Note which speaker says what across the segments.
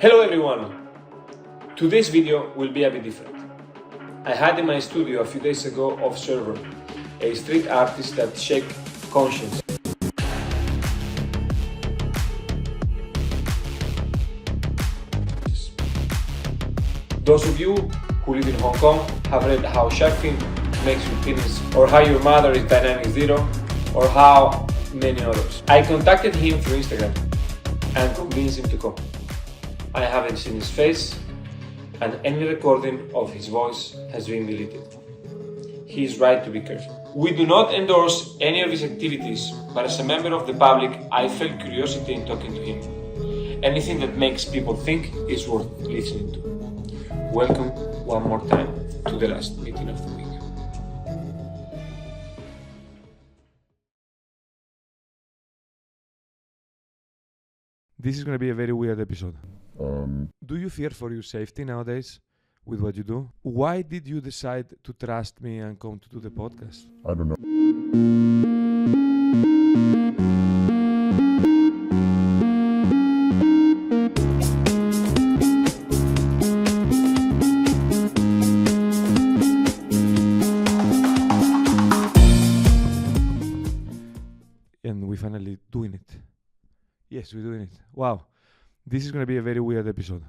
Speaker 1: Hello everyone! Today's video will be a bit different. I had in my studio a few days ago Observer, a street artist that shake conscience. Those of you who live in Hong Kong have read how surfing makes you finish, or how your mother is dynamic zero, or how many others. I contacted him through Instagram and convinced him to come. I haven't seen his face, and any recording of his voice has been deleted. He is right to be careful. We do not endorse any of his activities, but as a member of the public, I felt curiosity in talking to him. Anything that makes people think is worth listening to. Welcome one more time to the last meeting of the week.
Speaker 2: This is going to be a very weird episode. Do you fear for your safety nowadays with what you do? Why did you decide to trust me and come to do the podcast?
Speaker 3: I don't know.
Speaker 2: And we're finally doing it. Yes, we're doing it. Wow. This is going to be a very weird episode.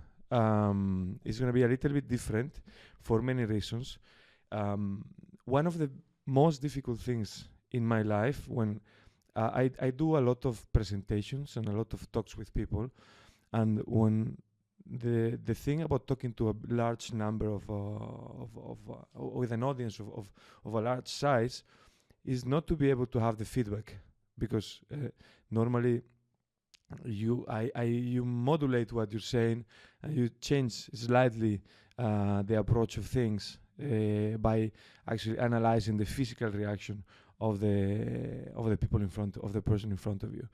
Speaker 2: It's going to be a little bit different for many reasons. One of the most difficult things in my life when I do a lot of presentations and a lot of talks with people, and when the thing about talking to a large number with an audience of a large size is not to be able to have the feedback, because normally you modulate what you're saying and you change slightly the approach of things by actually analyzing the physical reaction of the people in front of the person in front of you.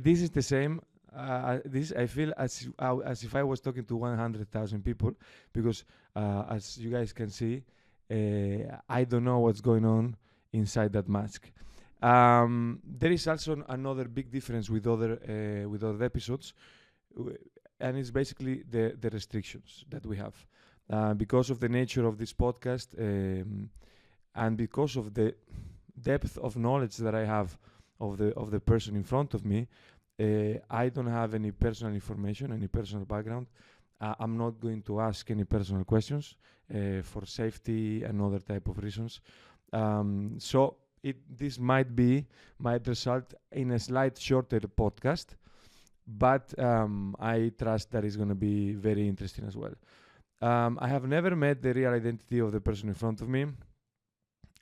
Speaker 2: This is the same. This I feel as if I was talking to 100,000 people, because as you guys can see, I don't know what's going on inside that mask. There is also another big difference with other episodes, and it's basically the restrictions that we have. Because of the nature of this podcast, and because of the depth of knowledge that I have of the person in front of me, I don't have any personal information, any personal background. I'm not going to ask any personal questions for safety and other type of reasons. So this might result in a slight shorter podcast, but I trust that it's going to be very interesting as well. I have never met the real identity of the person in front of me.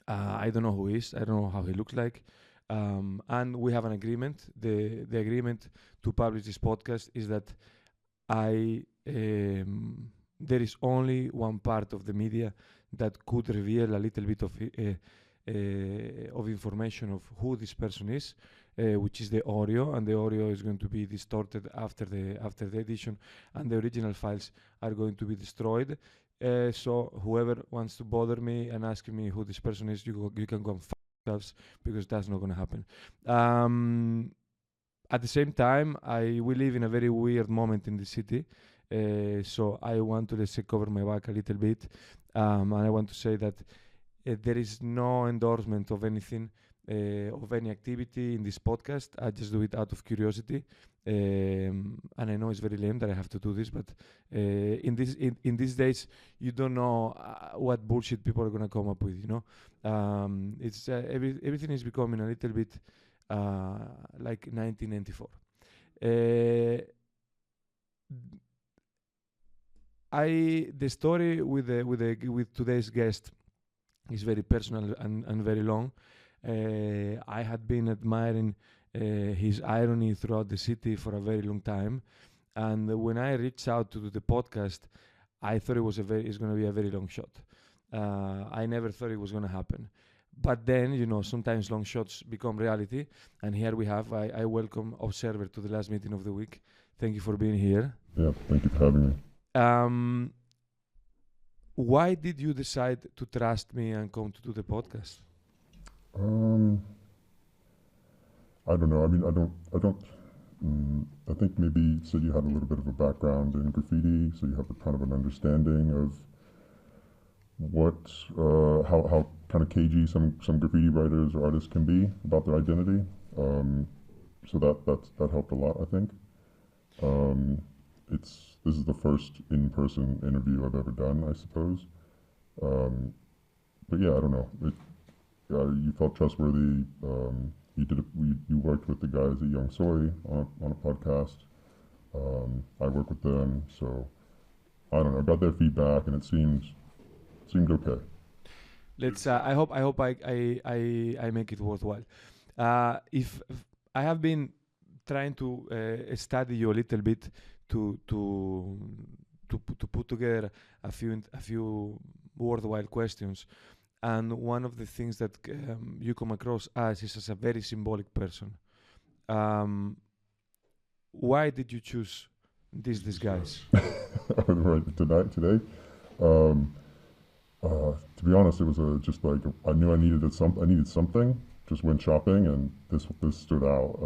Speaker 2: I don't know who he is. I don't know how he looks like. And we have an agreement. The agreement to publish this podcast is that there is only one part of the media that could reveal a little bit of information of who this person is, which is the audio, and the audio is going to be distorted after the edition, and the original files are going to be destroyed. So whoever wants to bother me and ask me who this person is, you can go and fuck yourselves, because that's not going to happen. At the same time, we live in a very weird moment in the city, so I want to cover my back a little bit, and I want to say that there is no endorsement of anything, of any activity in this podcast. I just do it out of curiosity, and I know it's very lame that I have to do this, but in these days, you don't know what bullshit people are gonna come up with. It's everything is becoming a little bit like 1994. The story with today's guest is very personal and very long. I had been admiring his irony throughout the city for a very long time, and when I reached out to do the podcast, I thought it's going to be a very long shot. I never thought it was going to happen, but then sometimes long shots become reality, and here we have. I welcome Observer to the last meeting of the week. Thank you for being here.
Speaker 3: Yeah, thank you for having me.
Speaker 2: Why did you decide to trust me and come to do the podcast?
Speaker 3: I don't know. I mean, I don't I think maybe so you had a little bit of a background in graffiti, so you have a kind of an understanding of what how kind of cagey some graffiti writers or artists can be about their identity. So that helped a lot, I think. This is the first in-person interview I've ever done, I suppose. But yeah, I don't know. You felt trustworthy. You worked with the guys at Young Soy on a podcast. I work with them, so I don't know. I got their feedback, and it seemed okay.
Speaker 2: Let's. I hope I make it worthwhile. If I have been trying to study you a little bit to put together a few worthwhile questions, and one of the things that you come across as is as a very symbolic person. Why did you choose this disguise?
Speaker 3: Right today. Um, to be honest, it was just like I knew I needed I needed something. Just went shopping, and this stood out.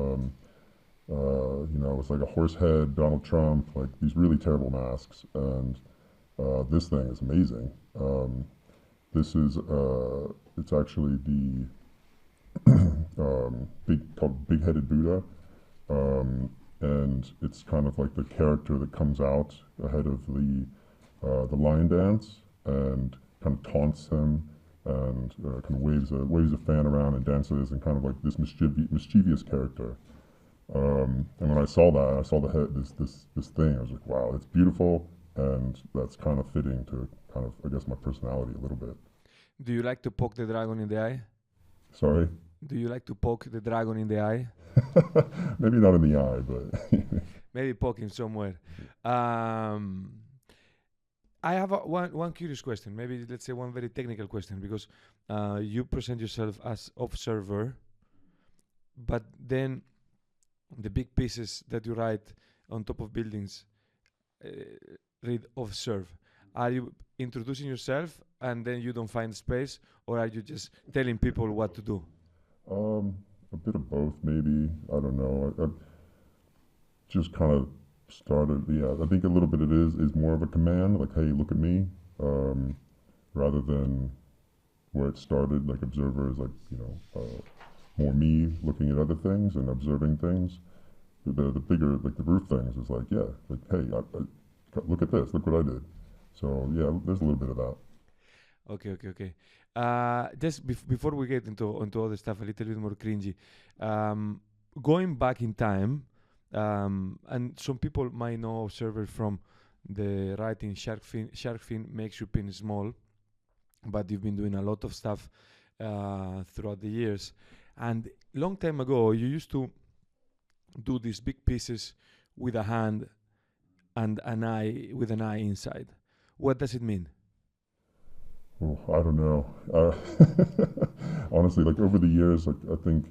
Speaker 3: It's like a horse head, Donald Trump, like these really terrible masks, and this thing is amazing. This is it's actually the big-headed Buddha, and it's kind of like the character that comes out ahead of the lion dance and kind of taunts him and kind of waves a fan around and dances and kind of like this mischievous character. And when I saw the head, this thing, I was like, wow, it's beautiful, and that's kind of fitting to kind of, I guess, my personality a little bit.
Speaker 2: Do you like to poke the dragon in the eye?
Speaker 3: Sorry?
Speaker 2: Do you like to poke the dragon in the eye?
Speaker 3: Maybe not in the eye, but
Speaker 2: maybe poke him somewhere. I have one curious question. Maybe let's say one very technical question, because you present yourself as observer, but then the big pieces that you write on top of buildings read observe. Are you introducing yourself and then you don't find space, or are you just telling people what to do?
Speaker 3: a bit of both, maybe. I don't know. I just kind of started. Yeah, I think a little bit it is more of a command, like, hey, look at me, rather than where it started, like observer is like, more me looking at other things and observing things. The bigger, like the roof things, is like, yeah, like, hey, look at this, look what I did. So yeah, there's a little bit of that.
Speaker 2: Okay. Just before we get into other stuff, a little bit more cringy, going back in time, and some people might know Observer from the writing Shark fin makes your penis small, but you've been doing a lot of stuff throughout the years. And long time ago, you used to do these big pieces with a hand and an eye inside. What does it mean?
Speaker 3: Oh, I don't know. Honestly, like over the years, like I think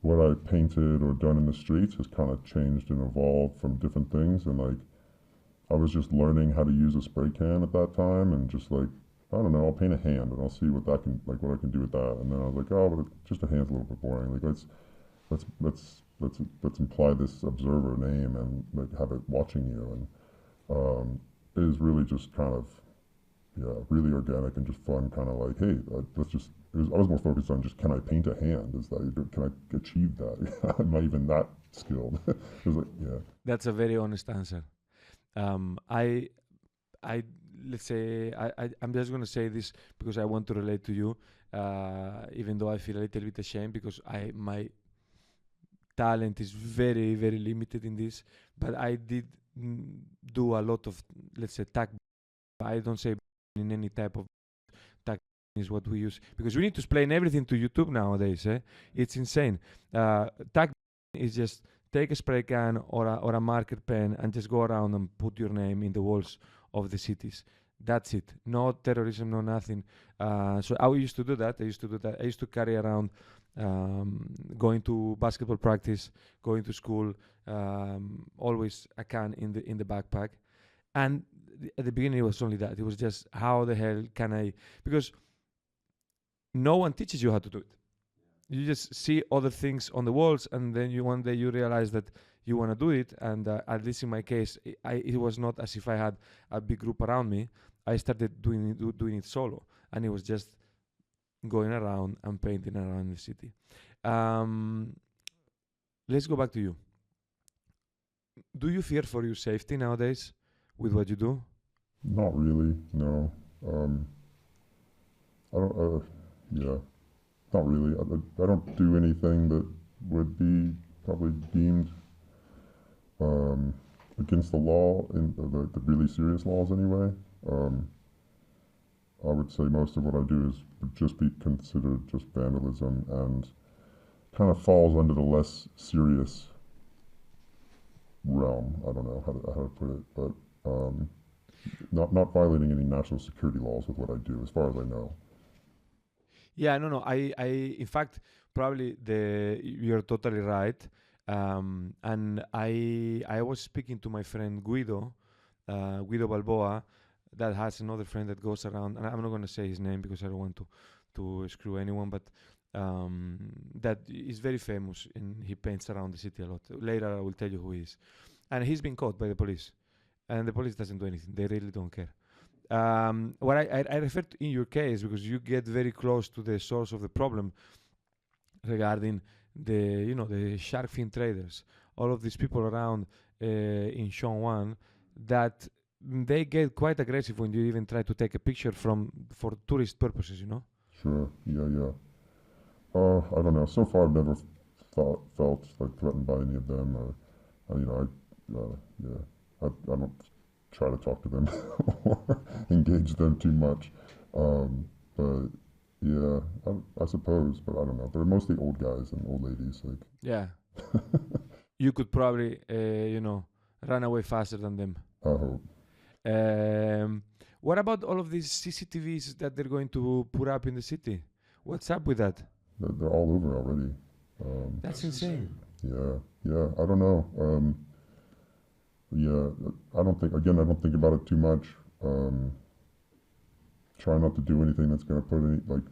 Speaker 3: what I painted or done in the streets has kind of changed and evolved from different things. And like I was just learning how to use a spray can at that time, and just like, I don't know, I'll paint a hand and I'll see what I can do with that. And then I was like, oh, but just a hand's a little bit boring. Like let's imply this observer name and like have it watching you. And it is really just kind of, yeah, really organic and just fun. Kind of like, hey, I was more focused on just, can I paint a hand? Can I achieve that? I'm not even that skilled. It was like, yeah.
Speaker 2: That's a very honest answer. Let's say I'm just going to say this because I want to relate to you, even though I feel a little bit ashamed because my talent is very, very limited in this. But I did do a lot of, let's say, tag. I don't say in any type of tag is what we use, because we need to explain everything to YouTube nowadays. It's insane. Tag is just take a spray can or a marker pen and just go around and put your name in the walls of the cities. That's it. No terrorism, no nothing. So I used to do that. I used to carry around, going to basketball practice, going to school, always a can in the backpack. And at the beginning, it was only that. It was just, how the hell can I? Because no one teaches you how to do it. You just see other things on the walls, and then one day you realize that you want to do it. And at least in my case, it was not as if I had a big group around me. I started doing it solo, and it was just going around and painting around the city. Let's go back to you. Do you fear for your safety nowadays with what you do?
Speaker 3: Not really, no. I don't, yeah, not really. I don't do anything that would be probably deemed against the law, in the really serious laws anyway. I would say most of what I do would just be considered just vandalism and kind of falls under the less serious realm. I don't know how to put it, but not violating any national security laws with what I do, as far as I know.
Speaker 2: Yeah, no. In fact, probably you're totally right. And I was speaking to my friend Guido Balboa, that has another friend that goes around, and I'm not going to say his name because I don't want to screw anyone, but that is very famous, and he paints around the city a lot. Later, I will tell you who he is. And he's been caught by the police, and the police doesn't do anything. They really don't care. What I refer to in your case, because you get very close to the source of the problem regarding the shark fin traders, all of these people around in Shangwan, that they get quite aggressive when you even try to take a picture for tourist purposes,
Speaker 3: Sure, yeah. I don't know. So far, I've never felt like threatened by any of them, or I don't try to talk to them or engage them too much. But yeah, I suppose, but I don't know. They're mostly old guys and old ladies. Like,
Speaker 2: yeah. You could probably run away faster than them.
Speaker 3: I hope.
Speaker 2: What about all of these CCTVs that they're going to put up in the city? What's up with that?
Speaker 3: They're all over already.
Speaker 2: That's insane.
Speaker 3: Yeah. I don't know. I don't think about it too much. Try not to do anything that's going to put any, like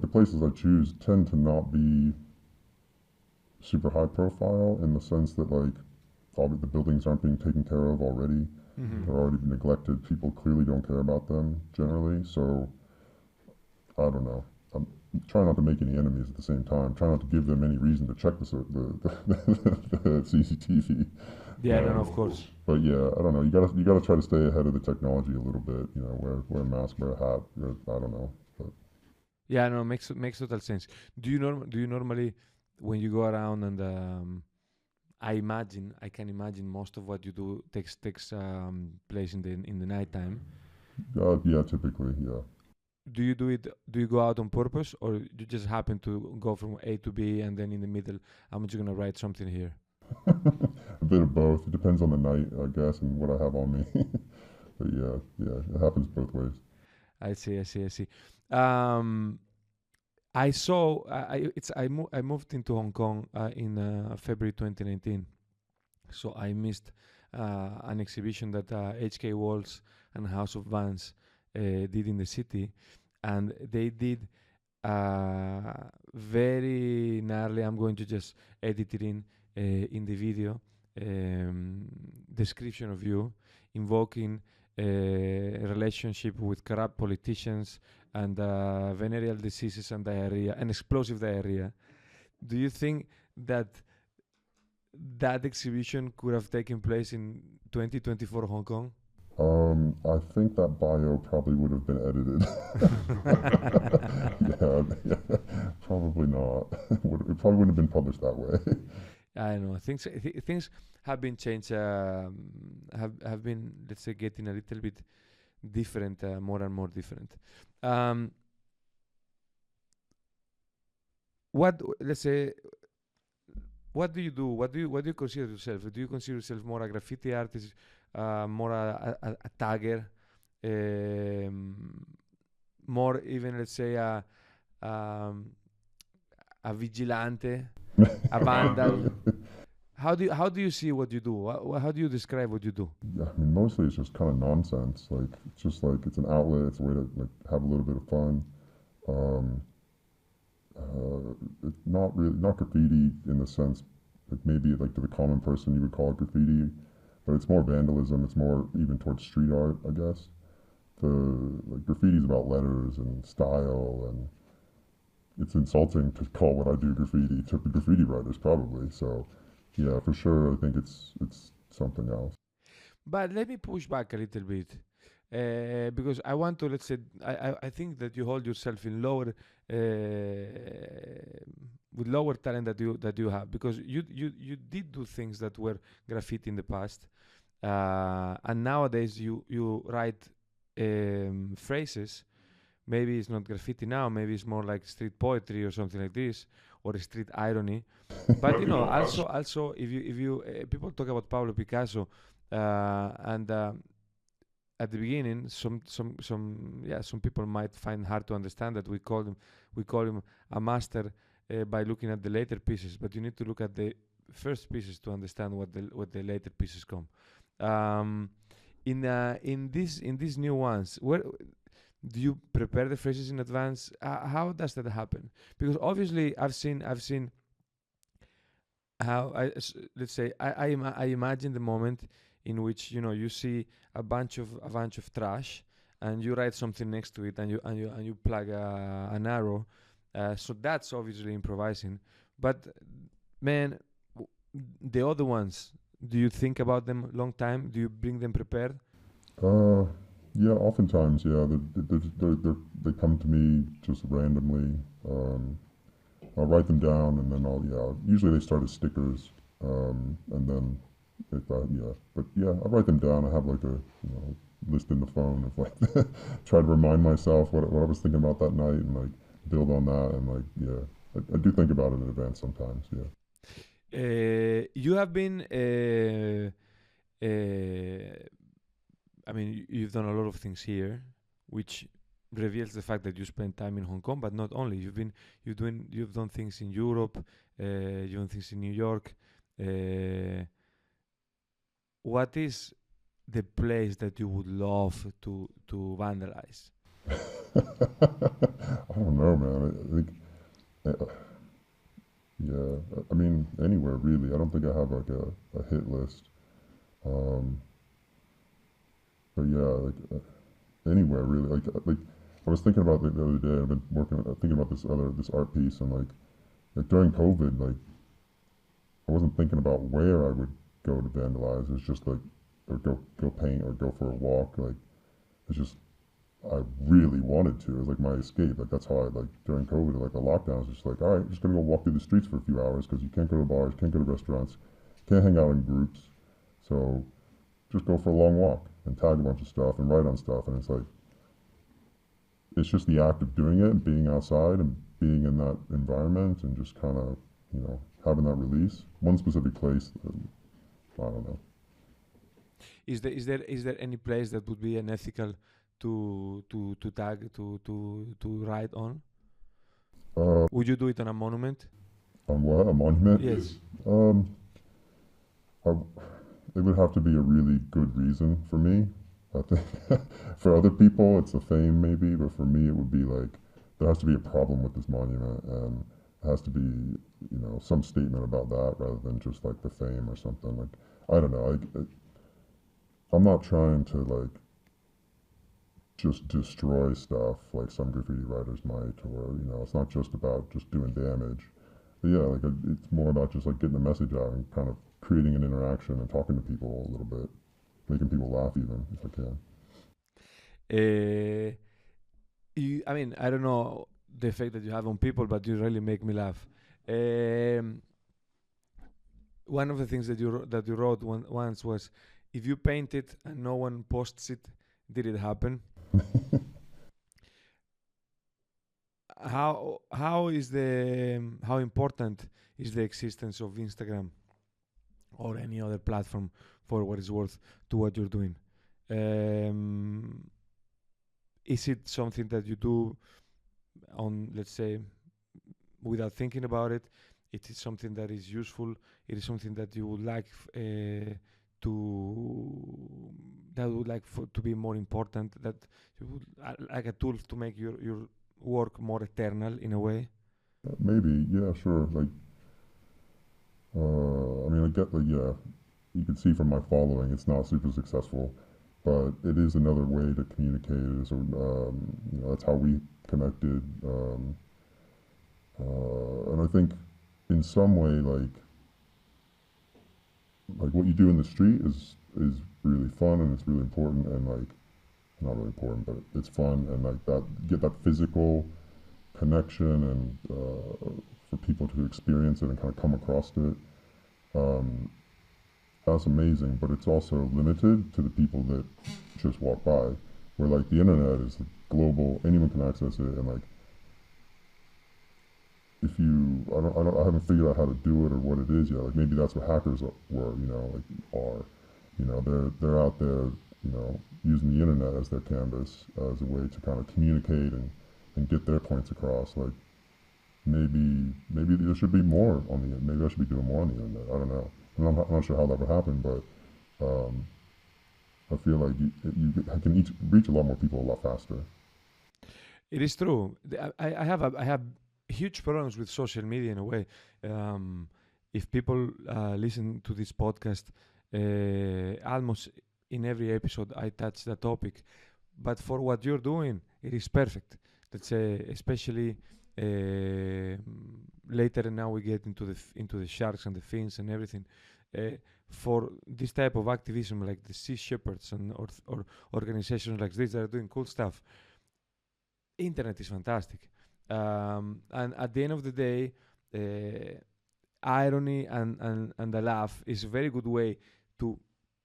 Speaker 3: the places I choose tend to not be super high profile, in the sense that the buildings aren't being taken care of already.
Speaker 2: Mm-hmm.
Speaker 3: They're already neglected. People clearly don't care about them generally. So I don't know. I'm trying not to make any enemies at the same time. Try not to give them any reason to check the CCTV.
Speaker 2: Yeah, no, of course.
Speaker 3: But yeah, I don't know. You gotta try to stay ahead of the technology a little bit. Wear a mask, wear a hat. I don't know. But
Speaker 2: yeah, no, makes total sense. Do you normally, when you go around, and I can imagine most of what you do takes place in the nighttime.
Speaker 3: yeah, typically, yeah.
Speaker 2: Do you do it? Do you go out on purpose, or you just happen to go from A to B, and then in the middle, I'm just gonna write something here?
Speaker 3: A bit of both. It depends on the night, I guess, and what I have on me. But yeah, it happens both ways.
Speaker 2: I see. I saw. I moved into Hong Kong in February 2019, so I missed an exhibition that HK Walls and House of Vans did in the city, and they did very gnarly. I'm going to just edit it in the video description of you invoking a relationship with corrupt politicians and venereal diseases and diarrhea and explosive diarrhea. Do you think that exhibition could have taken place in 2024 Hong Kong?
Speaker 3: I think that bio probably would have been edited. Yeah, probably not. It probably wouldn't have been published that way.
Speaker 2: I know things have been changed. Have been, let's say, getting a little bit different, more and more different. What do you do? What do you consider yourself? Do you consider yourself more a graffiti artist, more a tagger, more even, let's say, a vigilante, a vandal? How do you see what you do? How do you describe what you do?
Speaker 3: Yeah, I mean, mostly it's just kind of nonsense. It's just it's an outlet. It's a way to have a little bit of fun. It's not graffiti in the sense like maybe like to the common person you would call it graffiti, but it's more vandalism. It's more even towards street art, I guess. The like graffiti's about letters and style, and it's insulting to call what I do graffiti to the graffiti writers probably. So yeah, for sure, I think it's something else.
Speaker 2: But let me push back a little bit. Because I want to, let's say, I think that you hold yourself in lower, with lower talent that you have, because you did do things that were graffiti in the past, and nowadays you write phrases. Maybe it's not graffiti now. Maybe it's more like street poetry or something like this, or street irony. But you know, also if you people talk about Pablo Picasso, and at the beginning, some people might find hard to understand that we call him a master by looking at the later pieces, but you need to look at the first pieces to understand what the later pieces come. Um, in these new ones, where do you prepare the phrases in advance? How does that happen? Because obviously, I've seen how let's say I imagine the moment in which you see a bunch of trash, and you write something next to it, and you plug an arrow, so that's obviously improvising. But man, the other ones, do you think about them long time? Do you bring them prepared?
Speaker 3: Uh, yeah, oftentimes, yeah, they come to me just randomly. I'll write them down, and then usually they start as stickers, and then but yeah, I write them down. I have like a list in the phone of like try to remind myself what I was thinking about that night, and like build on that, and like I do think about it in advance sometimes. Yeah.
Speaker 2: You have been, I mean, you've done a lot of things here, which reveals the fact that you spent time in Hong Kong. But not only, you've done things in Europe, you've done things in New York. Uh, what is the place that you would love to vandalize?
Speaker 3: I don't know, man. I think, uh, yeah. I mean, anywhere really. I don't think I have like a hit list. Um, but yeah, like anywhere really. Like I was thinking about the other day. I've been thinking about this art piece, and like during COVID, like I wasn't thinking about where I would go to vandalize. It's just like or go paint or go for a walk. Like it's just I really wanted to. It was like my escape. Like that's how I like during COVID, like a lockdown. I was just like, all right, just gonna go walk through the streets for a few hours because you can't go to bars, can't go to restaurants, can't hang out in groups. So just go for a long walk and tag a bunch of stuff and write on stuff. And it's like it's just the act of doing it and being outside and being in that environment and just kind of having that release. One specific place, I don't know.
Speaker 2: Is there any place that would be unethical to tag to write on?
Speaker 3: Uh,
Speaker 2: Would you do it on a monument?
Speaker 3: on what? A monument?
Speaker 2: Yes.
Speaker 3: Um, I, it would have to be a really good reason for me. I think for other people it's the fame maybe, but for me it would be like there has to be a problem with this monument, and it has to be some statement about that rather than just like the fame or something. Like I don't know. I'm not trying to like just destroy stuff like some graffiti writers might, or it's not just about just doing damage. But yeah, like it's more about just like getting the message out and kind of creating an interaction and talking to people a little bit, making people laugh even if I can.
Speaker 2: Uh, I mean, I don't know the effect that you have on people, but you really make me laugh. Um, One of the things that you wrote once was, if you paint it and no one posts it, did it happen? How important is the existence of Instagram or any other platform, for what it's worth, to what you're doing? Um, is it something that you do on, let's say, without thinking about it? It is something that is useful. It is something that you would like to that would like to be more important. That you would like a tool to make your work more eternal in a way.
Speaker 3: Maybe, yeah, sure. Like I mean, I get like, yeah, you can see from my following, it's not super successful, but it is another way to communicate. That's how we connected. And I think in some way, like what you do in the street is really fun and it's really important and like not really important, but it's fun and like that get that physical connection and for people to experience it and kind of come across it. Um, that's amazing, but it's also limited to the people that just walk by. Where like the internet is global, anyone can access it, and like if you, I haven't figured out how to do it or what it is yet. Like maybe that's what hackers were, they're out there, using the internet as their canvas as a way to kind of communicate and get their points across. Like maybe there should be more on the, maybe I should be doing more on the internet. I don't know. I'm not sure how that would happen, but I feel like you can reach a lot more people a lot faster.
Speaker 2: It is true. I have huge problems with social media in a way. If people listen to this podcast, almost in every episode I touch the topic. But for what you're doing, it is perfect. Let's say, especially later. Now we get into the sharks and the fins and everything. For this type of activism, like the Sea Shepherds or organizations like this that are doing cool stuff, internet is fantastic. And at the end of the day, irony and the laugh is a very good way to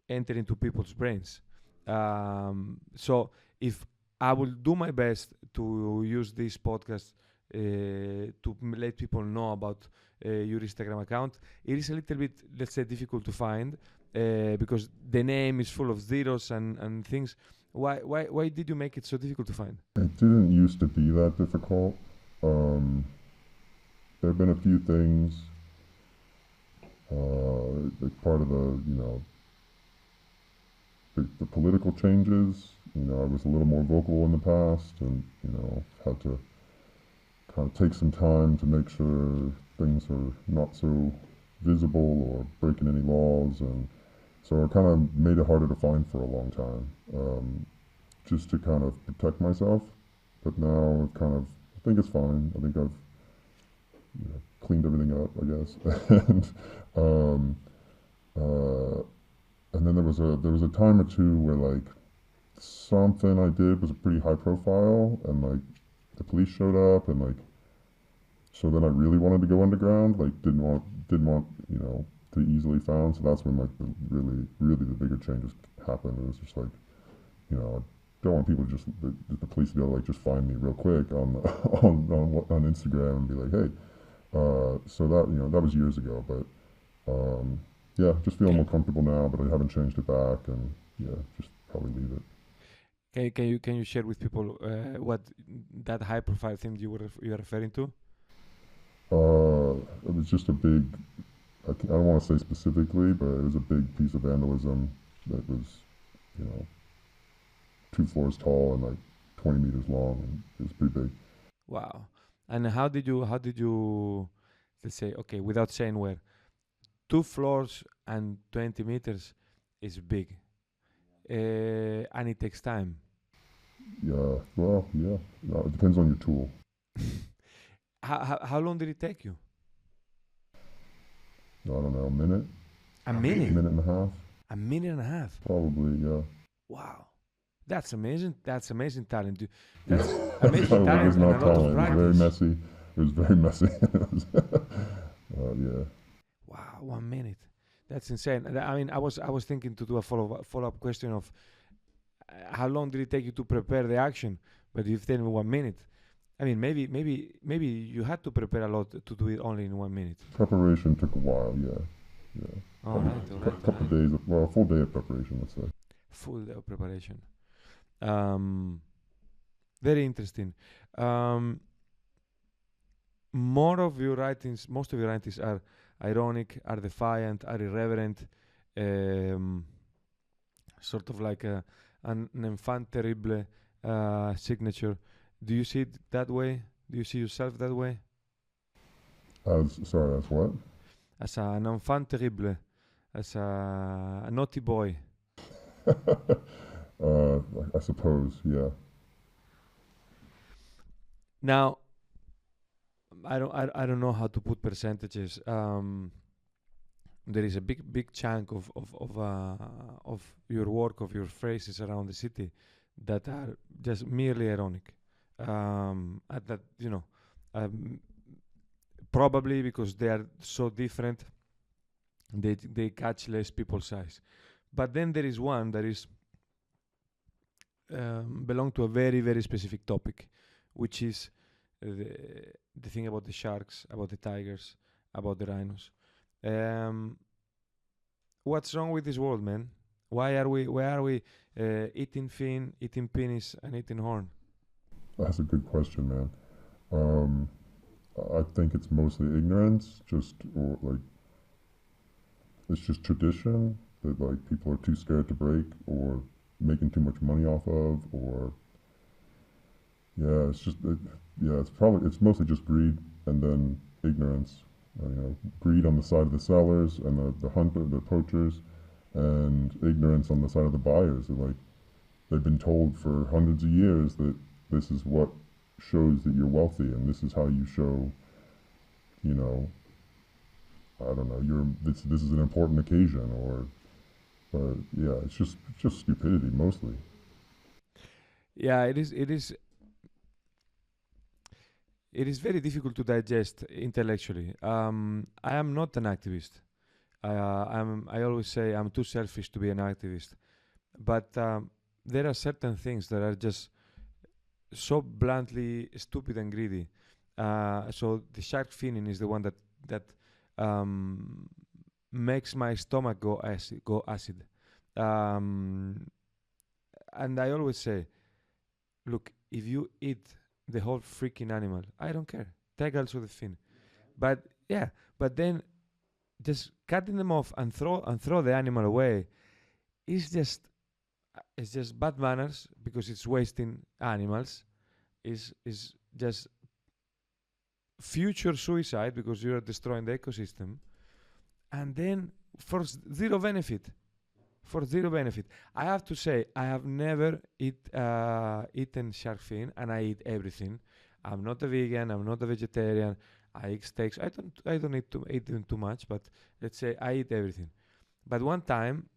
Speaker 2: enter into people's brains. So if I will do my best to use this podcast to let people know about your Instagram account, it is a little bit, let's say, difficult to find because the name is full of zeros and things. Why did you make it so difficult to find?
Speaker 3: It didn't used to be that difficult. There have been a few things, like part of the political changes. I was a little more vocal in the past and, had to kind of take some time to make sure things are not so visible or breaking any laws. And so it kind of made it harder to find for a long time, just to kind of protect myself. But now I think it's fine. I think I've cleaned everything up, I guess. and and then there was a time or two where like something I did was pretty high profile, and like the police showed up, and like so then I really wanted to go underground. Like didn't want to be easily found. So that's when like really the bigger changes happened. It was just like I don't want people to just the police to be able to like just find me real quick on on Instagram and be like, hey. So that was years ago, but yeah, just feel more comfortable now. But I haven't changed it back, and yeah, just probably leave it.
Speaker 2: Can you share with people what that high profile thing you were referring to?
Speaker 3: It was just a big. I don't want to say specifically, but it was a big piece of vandalism that was, 2 floors tall and like 20 meters long, and it was pretty big.
Speaker 2: Wow. And how did you let's say, okay, without saying where, 2 floors and 20 meters is big, and it takes time.
Speaker 3: Yeah, well, yeah. No, it depends on your tool.
Speaker 2: How long did it take you?
Speaker 3: I don't know, a minute.
Speaker 2: A minute?
Speaker 3: A minute and a half.
Speaker 2: A minute and a half?
Speaker 3: Probably, yeah.
Speaker 2: Wow. That's amazing. That's amazing talent. That's amazing talent.
Speaker 3: It was not talent. It was very
Speaker 2: practice.
Speaker 3: messy. It was very messy. Yeah.
Speaker 2: Wow, 1 minute. That's insane. I mean, I was thinking to do a follow-up question of how long did it take you to prepare the action? But you've taken 1 minute. I mean, maybe you had to prepare a lot to do it only in 1 minute.
Speaker 3: Preparation took a while, yeah.
Speaker 2: All right.
Speaker 3: Couple of days, a full day of preparation, let's say.
Speaker 2: Full day of preparation. Very interesting. Most of your writings are ironic, are defiant, are irreverent, sort of like an enfant terrible signature. Do you see it that way? Do you see yourself that way?
Speaker 3: As what?
Speaker 2: as an enfant terrible, as a naughty boy.
Speaker 3: I suppose, yeah.
Speaker 2: Now, I don't know how to put percentages. There is a big chunk of your work, of your phrases around the city that are just merely ironic. At that, um, probably because they are so different, they catch less people's eyes. But then there is one that is belong to a very specific topic, which is the thing about the sharks, about the tigers, about the rhinos. Um, what's wrong with this world, man? Why are we eating fin, eating penis, and eating horn?
Speaker 3: That's a good question, man. Um, I think it's mostly ignorance, or like it's just tradition that like people are too scared to break or making too much money off of, or yeah, it's mostly just greed and then ignorance. Greed on the side of the sellers and the poachers, and ignorance on the side of the buyers. Like they've been told for hundreds of years that this is what shows that you're wealthy, and this is how you show, you know, I don't know, this is an important occasion, or yeah, it's just stupidity mostly.
Speaker 2: Yeah, it is very difficult to digest intellectually. I am not an activist. I always say I'm too selfish to be an activist. But there are certain things that are just so bluntly stupid and greedy. So the shark finning is the one that um, makes my stomach go acid. Um, and I always say, look, if you eat the whole freaking animal, I don't care. Take also the fin. But yeah, but then just cutting them off and throw the animal away is just it's just bad manners because it's wasting animals. Is just future suicide because you are destroying the ecosystem, and then for zero benefit. For zero benefit. I have to say, I have never eaten shark fin, and I eat everything. I'm not a vegan. I'm not a vegetarian. I eat steaks. I don't eat them too much, but let's say I eat everything. But one time,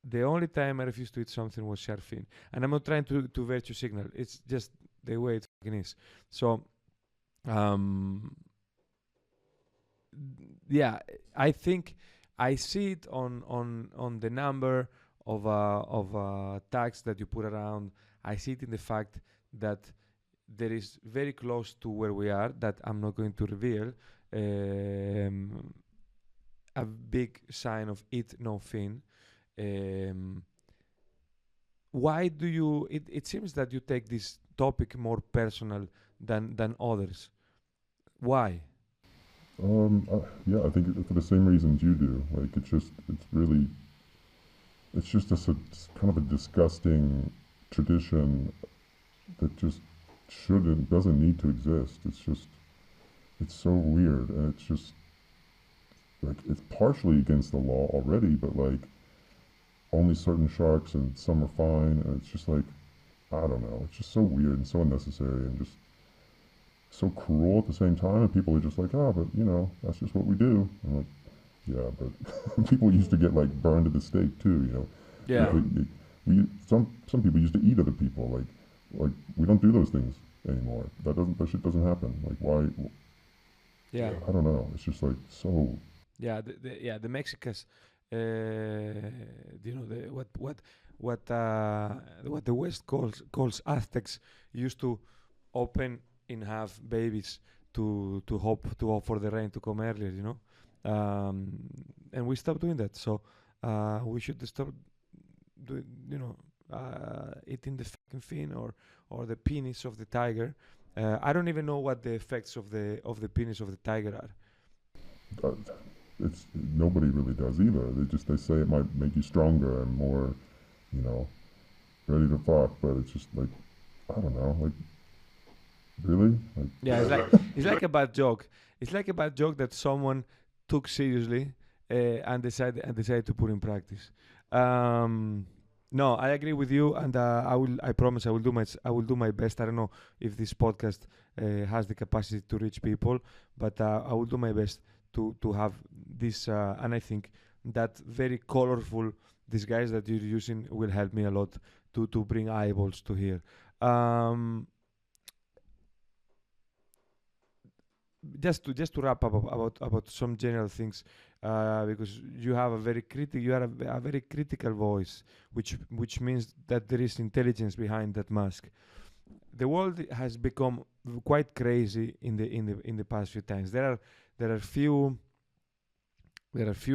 Speaker 2: the only time I refused to eat something was shark fin, and I'm not trying to virtue signal. It's just the way it fucking is. So, um, yeah, I think I see it on the number of tags that you put around. I see it in the fact that there is very close to where we are, that I'm not going to reveal, a big sign of eat no fin. Um, why do you? It seems that you take this topic more personal than others. Why?
Speaker 3: Yeah, I think for the same reasons you do. Like it's just it's kind of a disgusting tradition that just doesn't need to exist. It's so weird, and it's just like it's partially against the law already, but like only certain sharks and some are fine, and it's just like I don't know. It's just so weird and so unnecessary, and just so cruel at the same time. And people are just like, oh, but that's just what we do. I'm like, yeah, but people used to get like burned at the stake too.
Speaker 2: Yeah.
Speaker 3: Some people used to eat other people. Like we don't do those things anymore. That shit doesn't happen. Like why?
Speaker 2: Yeah.
Speaker 3: I don't know. It's just like so.
Speaker 2: Yeah, the Mexicans, what the West calls Aztecs used to open in half babies to hope for the rain to come earlier, and we stopped doing that. So we should stop doing, eating the fucking fin or the penis of the tiger. I don't even know what the effects of the penis of the tiger are.
Speaker 3: It's nobody really does either. They say it might make you stronger and more, ready to fuck. But it's just like I don't know, like really. Like,
Speaker 2: yeah, it's like a bad joke. It's like a bad joke that someone took seriously and decided to put in practice. No, I agree with you, and I promise I will do my best. I don't know if this podcast has the capacity to reach people, but I will do my best to have this. And I think that very colorful disguise that you're using will help me a lot to bring eyeballs to here. Um, just to wrap up about some general things, because you have a very critical voice, which means that there is intelligence behind that mask. The world has become quite crazy in the past few times. There are few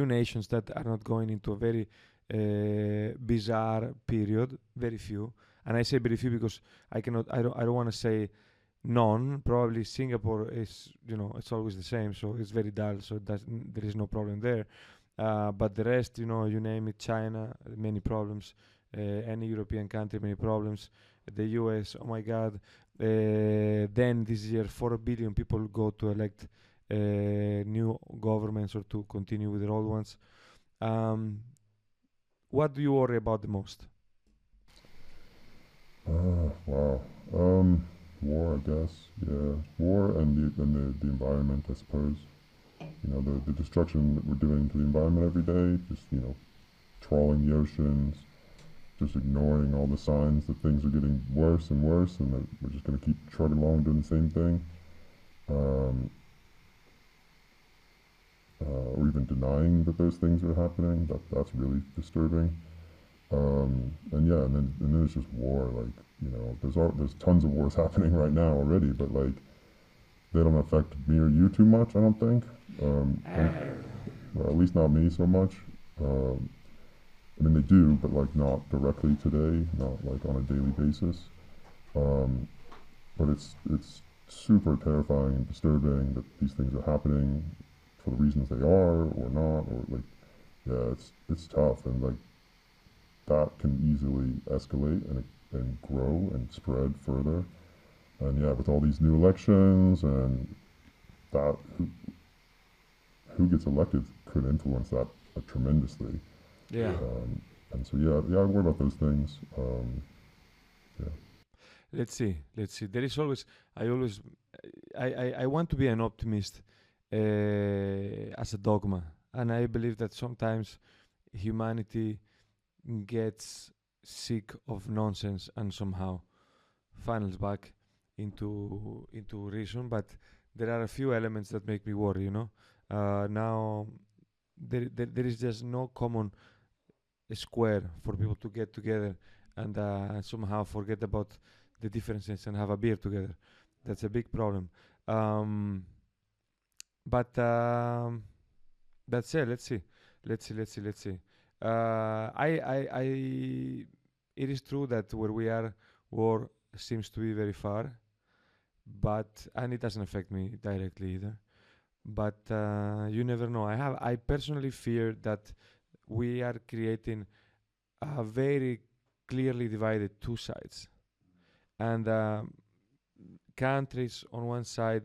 Speaker 2: nations that are not going into a very bizarre period. Very few, and I say very few because I don't want to say none. Probably Singapore is, it's always the same, so it's very dull, so there is no problem there. But the rest, you name it, China, many problems. Any European country, many problems. The US, oh my God. Then this year, 4 billion people go to elect new governments or to continue with the old ones. What do you worry about the most?
Speaker 3: Wow. War, I guess. Yeah, war and the environment, I suppose. The destruction that we're doing to the environment every day. Just trawling the oceans, just ignoring all the signs that things are getting worse and worse, and that we're just going to keep trudging along doing the same thing. Or even denying that those things are happening. That's really disturbing. And then there's just war. There's tons of wars happening right now already, but they don't affect me or you too much, I don't think. Well, at least not me so much. I mean, they do, but not directly today, not on a daily basis. But it's super terrifying and disturbing that these things are happening for the reasons they are or not, or yeah, it's tough, and that can easily escalate and grow and spread further. And yeah, with all these new elections and that, who gets elected could influence that tremendously.
Speaker 2: Yeah.
Speaker 3: And so I worry about those things. Yeah.
Speaker 2: Let's see. There is always. I want to be an optimist as a dogma, and I believe that sometimes humanity gets sick of nonsense and somehow funnels back into reason. But there are a few elements that make me worry. Now there is just no common square for people to get together and somehow forget about the differences and have a beer together. That's a big problem. But that's it. Let's see. It is true that where we are, war seems to be very far, and it doesn't affect me directly either. But you never know. I personally fear that we are creating a very clearly divided two sides, and countries on one side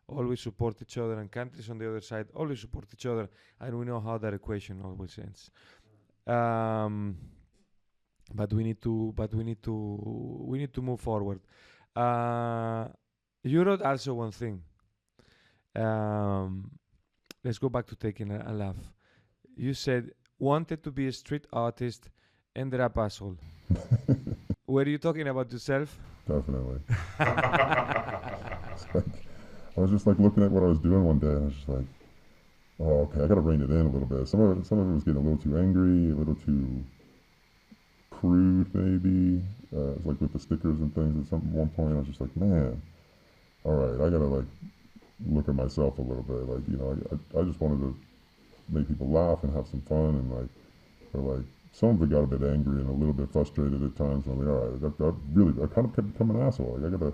Speaker 2: always support each other, and countries on the other side always support each other, and we know how that equation always ends. But we need to move forward. You wrote also one thing. Let's go back to taking a laugh. You said wanted to be a street artist, ended up asshole. Were you talking about yourself?
Speaker 3: Definitely. I was just looking at what I was doing one day, and I was just oh, okay, I gotta rein it in a little bit. Some of it was getting a little too angry, a little too crude, maybe. It's with the stickers and things. At one point, I was just man, all right, I gotta look at myself a little bit. I just wanted to make people laugh and have some fun, and some of it got a bit angry and a little bit frustrated at times. And I'm all right, I kind of become an asshole. I gotta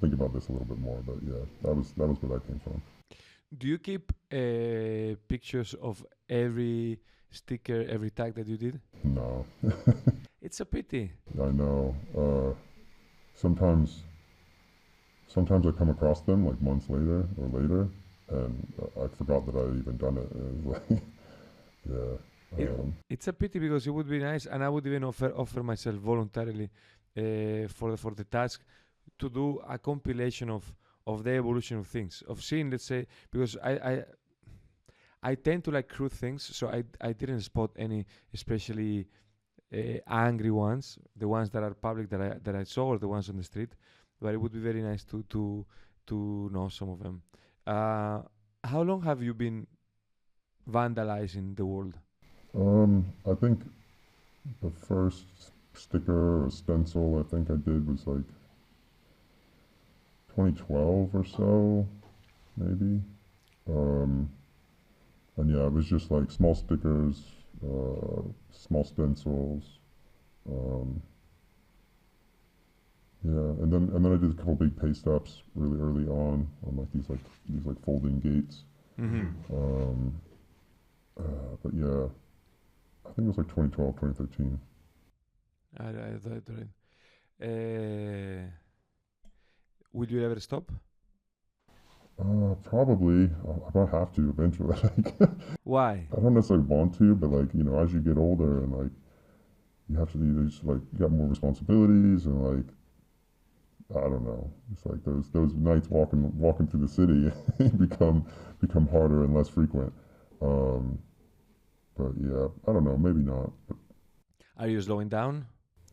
Speaker 3: think about this a little bit more. But yeah, that was where that came from.
Speaker 2: Do you keep pictures of every sticker, every tag that you did?
Speaker 3: No.
Speaker 2: It's a pity.
Speaker 3: I know. Sometimes I come across them months later or later, and I forgot that I'd even done it. And it was like, yeah.
Speaker 2: It's a pity because it would be nice, and I would even offer myself voluntarily for the task to do a compilation of the evolution of things, of seeing, let's say, because I tend to like crude things, so I didn't spot any especially angry ones, the ones that are public that I saw, or the ones on the street. But it would be very nice to know some of them. How long have you been vandalizing the world?
Speaker 3: I think the first sticker or stencil I think I did was like 2012 or so, maybe. And yeah, it was just like small stickers, small stencils. Um, yeah, and then I did a couple big paste ups really early on like these folding gates. Um, but yeah, I think it was like 2012, 2013.
Speaker 2: Right. Will you ever stop?
Speaker 3: Probably. I might have to eventually. Like,
Speaker 2: Why?
Speaker 3: I don't necessarily want to, but like, you know, as you get older and like you have to you just like you got more responsibilities and like I don't know. It's like those nights walking through the city become harder and less frequent. But yeah, I don't know, maybe not. But
Speaker 2: Are you slowing down?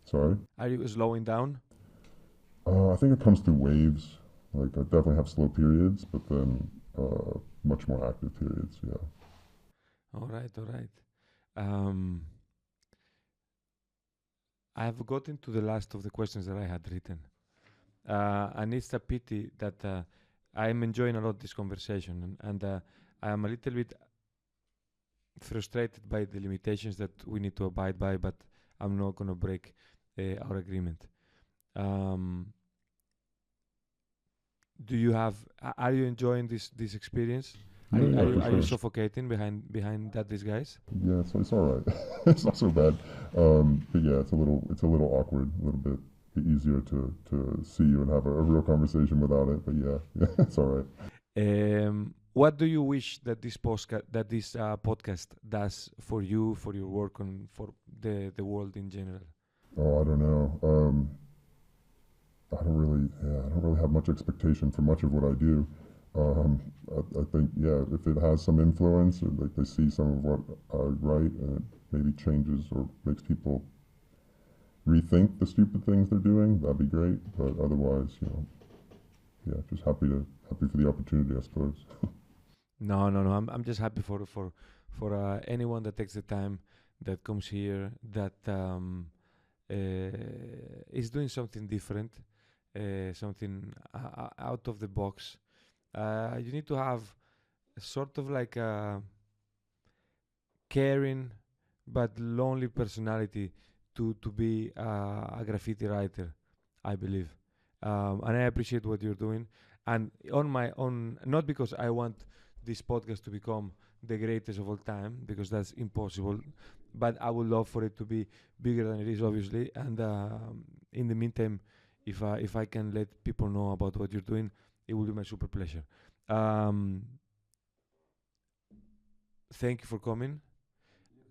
Speaker 3: sorry.
Speaker 2: Are you slowing down?
Speaker 3: I think it comes through waves. Like I definitely have slow periods, but then much more active periods. Yeah.
Speaker 2: All right. I have gotten to the last of the questions that I had written. And it's a pity that I'm enjoying a lot this conversation, and I am a little bit frustrated by the limitations that we need to abide by, but I'm not going to break our agreement. Do you have? Are you enjoying this experience?
Speaker 3: Yeah, yeah, for
Speaker 2: Are you
Speaker 3: sure.
Speaker 2: suffocating behind that disguise?
Speaker 3: Yeah, it's all right. It's not so bad. But yeah, it's a little awkward, a little bit easier to see you and have a real conversation without it. But yeah, it's all right.
Speaker 2: What do you wish that this podcast does for you, for your work, and for the world in general?
Speaker 3: Oh, I don't know. I don't really have much expectation for much of what I do. I think, yeah, if it has some influence, or like they see some of what I write, and it maybe changes or makes people rethink the stupid things they're doing, that'd be great. But otherwise, you know, yeah, just happy for the opportunity, I suppose.
Speaker 2: No. I'm just happy for anyone that takes the time, that comes here, that is doing something different, something out of the box. You need to have sort of like a caring but lonely personality to be a graffiti writer, I believe. And I appreciate what you're doing. And on my own, not because I want this podcast to become the greatest of all time, because that's impossible, but I would love for it to be bigger than it is, obviously. And in the meantime, if I can let people know about what you're doing, it will be my super pleasure. Um, Thank you for coming.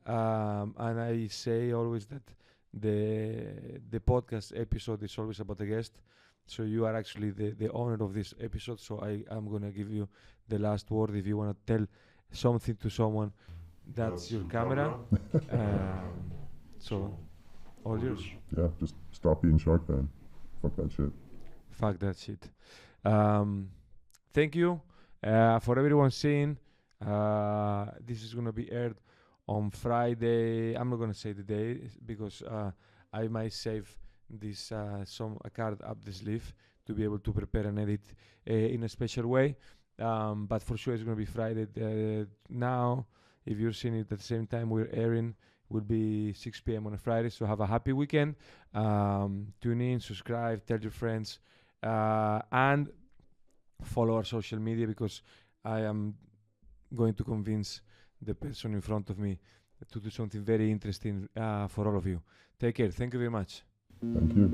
Speaker 2: And I say always that the podcast episode is always about the guest. So you are actually the owner of this episode. So I am gonna give you the last word. If you wanna tell something to someone, that's your camera. So all yours.
Speaker 3: Yeah, just stop being Shark Fan. Fuck that shit.
Speaker 2: Fuck that shit. Thank you for everyone seeing. This is gonna be aired on Friday. I'm not gonna say the day because I might save this a card up the sleeve to be able to prepare and edit in a special way. But for sure it's gonna be Friday. Now, if you're seeing it at the same time we're airing, will be 6 p.m. on a Friday. So have a happy weekend. Tune in, subscribe, tell your friends, and follow our social media because I am going to convince the person in front of me to do something very interesting for all of you. Take care. Thank you very much.
Speaker 3: Thank you.